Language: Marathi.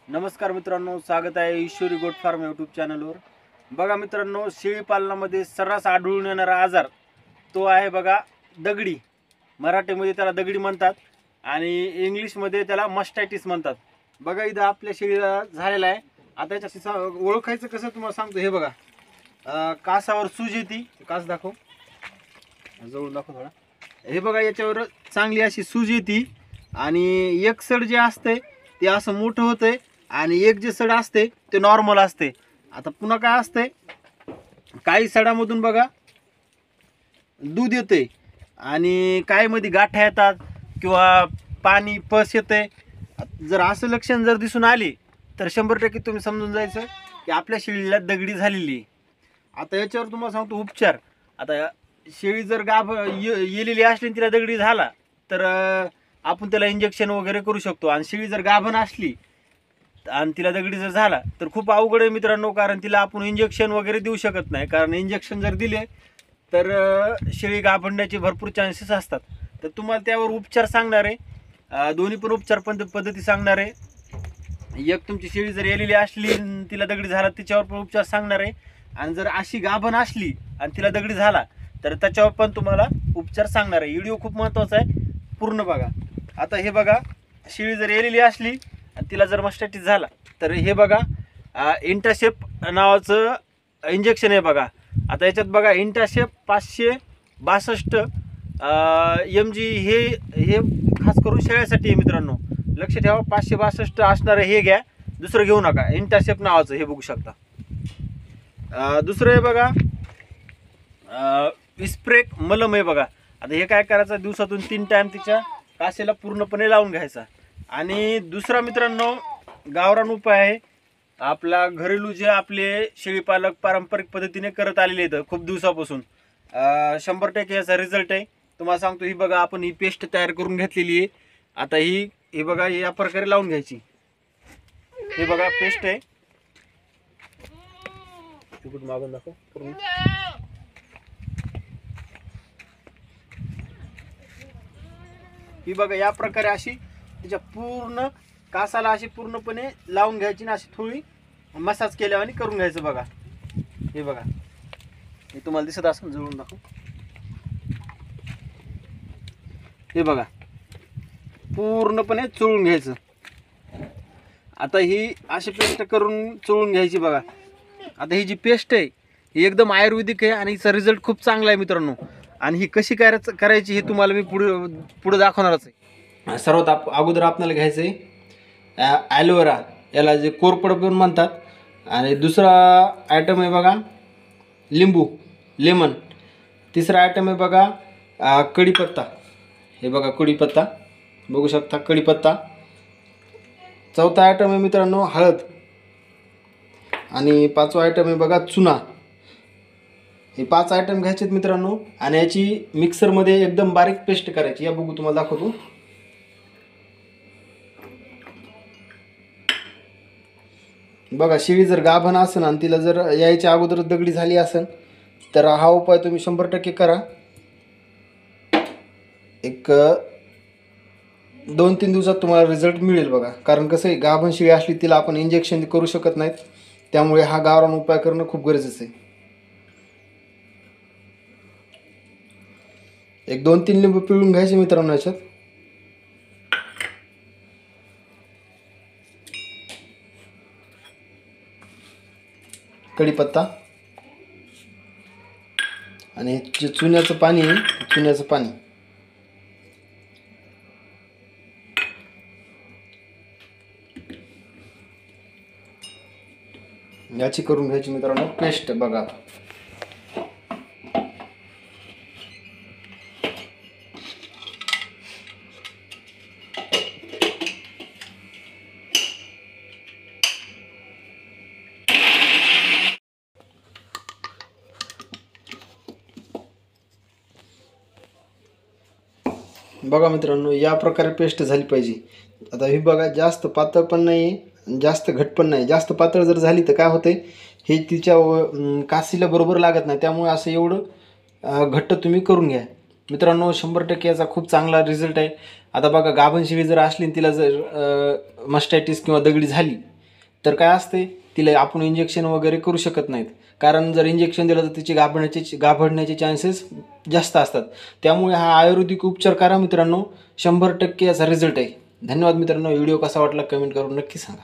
नमस्कार मित्रांनो, स्वागत आहे ईश्वरी गोट फार्म यूट्यूब चॅनलवर। बघा मित्रांनो, शेळी पालनामध्ये सर्रास आढळून येणारा आजार तो आहे बघा दगडी। मराठीमध्ये त्याला दगडी म्हणतात आणि इंग्लिशमध्ये त्याला मस्टायटिस म्हणतात। बघा इथं आपल्या शेळीला झालेला आहे। आता याच्या ओळखायचं कसं तुम्हाला सांगतो। हे बघा, कासावर सूज येते। कास दाखव, जवळून दाखव थोडा। हे बघा, याच्यावर चांगली अशी सूज येते आणि एक सड जे असते ते असं मोठं होतंय आणि एक जे सड असते ते नॉर्मल असते। आता पुन्हा काय असते, काही सडामधून बघा दूध येते आणि काही मध्ये गाठ्या येतात किंवा पाणी पस येते। जर असं लक्षण जर दिसून आली तर 100% तुम्ही समजून जायचं की आपल्या शेळीला दगडी झालेली आहे। आता याच्यावर तुम्हाला सांगतो उपचार। आता शेळी जर येलेली असली तिला दगडी झाला तर आपण त्याला इंजेक्शन वगैरे करू शकतो। आणि शेळी जर गाभण असली आणि तिला दगडी जर झाला तर खूप अवघड आहे मित्रांनो, कारण तिला आपण इंजेक्शन वगैरे देऊ शकत नाही। कारण इंजेक्शन जर दिले तर शेळी गाभण्याचे भरपूर चान्सेस असतात। तर तुम्हाला त्यावर उपचार सांगणार आहे, दोन्ही पण उपचार पद्धती सांगणार आहे। एक तुमची शेळी जर येलेली असली तिला दगडी झाला तिच्यावर पण उपचार सांगणार आहे, आणि जर अशी गाभण असली आणि तिला दगडी झाला तर त्याच्यावर पण तुम्हाला उपचार सांगणार आहे। व्हिडिओ खूप महत्त्वाचा आहे, पूर्ण बघा। आता हे बघा, शेळी जर येलेली असली आणि तिला जर मस्टायटिस झाला तर हे बघा, इंटाशेप नावाचं इंजेक्शन आहे बघा। आता याच्यात बघा इंटाशेप 562 mg हे खास करून शेळ्यासाठी आहे मित्रांनो, लक्ष ठेवा। 562 असणारं हे घ्या, दुसरं घेऊ नका। इंटाशेप नावाचं हे बघू शकता। दुसरं आहे बघा इस्प्रेक मलम आहे बघा। आता हे काय करायचं, दिवसातून 3 टाइम तिच्या कासेला पूर्णपणे लावून घ्यायचा। आणि दुसरा मित्रांनो गावरान उपाय आहे आपला, घरेलू जे आपले शेळीपालक पारंपरिक पद्धतीने करत आलेले आहेत खूप दिवसापासून। 100% याचा रिझल्ट आहे, तुम्हाला सांगतो। ही बघा, आपण ही पेस्ट तयार करून घेतलेली आहे। आता ही बघा या प्रकारे लावून घ्यायची। हे बघा पेस्ट आहे, तिकडून मागून दाखव करून। ही बघा या प्रकारे अशी तिच्या पूर्ण कासाला अशी पूर्णपणे लावून घ्यायची ना, अशी थोडी मसाज केल्यावानी करून घ्यायचं बघा। हे बघा, हे तुम्हाला दिसत असेल, जवळून दाखव। हे बघा पूर्णपणे चोळून घ्यायचं। आता ही अशी पेस्ट करून चोळून घ्यायची बघा। आता ही जी पेस्ट आहे ही एकदम आयुर्वेदिक आहे आणि हिचा रिझल्ट खूप चांगला आहे मित्रांनो। आणि ही कशी करायची हे तुम्हाला मी पुढे दाखवणारच आहे। सर्वात अगोदर आपल्याला घ्यायचं आहे ॲलोवेरा, याला जे कोरपड पण म्हणतात। आणि दुसरा आयटम आहे बघा लिंबू, लेमन। तिसरा आयटम आहे बघा कढीपत्ता। हे बघा कढीपत्ता बघू शकता, कढीपत्ता। चौथा आयटम आहे मित्रांनो हळद। आणि पाचवा आयटम आहे बघा चुना। हे 5 आयटम घ्यायचे मित्रांनो आणि याची मिक्सरमध्ये एकदम बारीक पेस्ट करायची। या बघू तुम्हाला दाखवतो। बघा, शेळी जर गाभण असेल आणि तिला जर यायच्या अगोदर दगडी झाली असेल तर हा उपाय तुम्ही 100% करा। एक 2-3 दिवसात तुम्हाला रिझल्ट मिळेल बघा। कारण कसं आहे, गाभण शेळी असली तिला आपण इंजेक्शन करू शकत नाहीत, त्यामुळे हा गावरान उपाय करणं खूप गरजेचं आहे। एक 2-3 लिंबू पिळून घ्यायचे मित्रांनो याच्यात। कढीपत्ता आणि जे चुन्याचं पाणी आहे, चुन्याचं पाणी याची करून घ्यायची मित्रांनो पेस्ट बघा। बघा मित्रांनो या प्रकारे पेस्ट झाली पाहिजे। आता ही बघा, जास्त पातळ पण नाही जास्त घट पण नाही। जास्त पातळ जर झाली तर काय होते, हे तिच्या कासीला बरोबर लागत नाही, त्यामुळे असं एवढं घट्ट तुम्ही करून घ्या मित्रांनो। 100% याचा खूप चांगला रिझल्ट आहे। आता बघा, गाभण शेळी जर असली तिला जर मस्टायटिस किंवा दगडी झाली तर काय असते, तिला आपण इंजेक्शन वगैरे करू शकत नाहीत, कारण जर इंजेक्शन दिलं तर तिची गाभण्याचे चान्सेस जास्त असतात. त्यामुळे हा आयुर्वेदिक उपचार करा मित्रांनो, 100% याचा रिझल्ट आहे. धन्यवाद मित्रांनो. व्हिडिओ कसा वाटला कमेंट करून नक्की सांगा.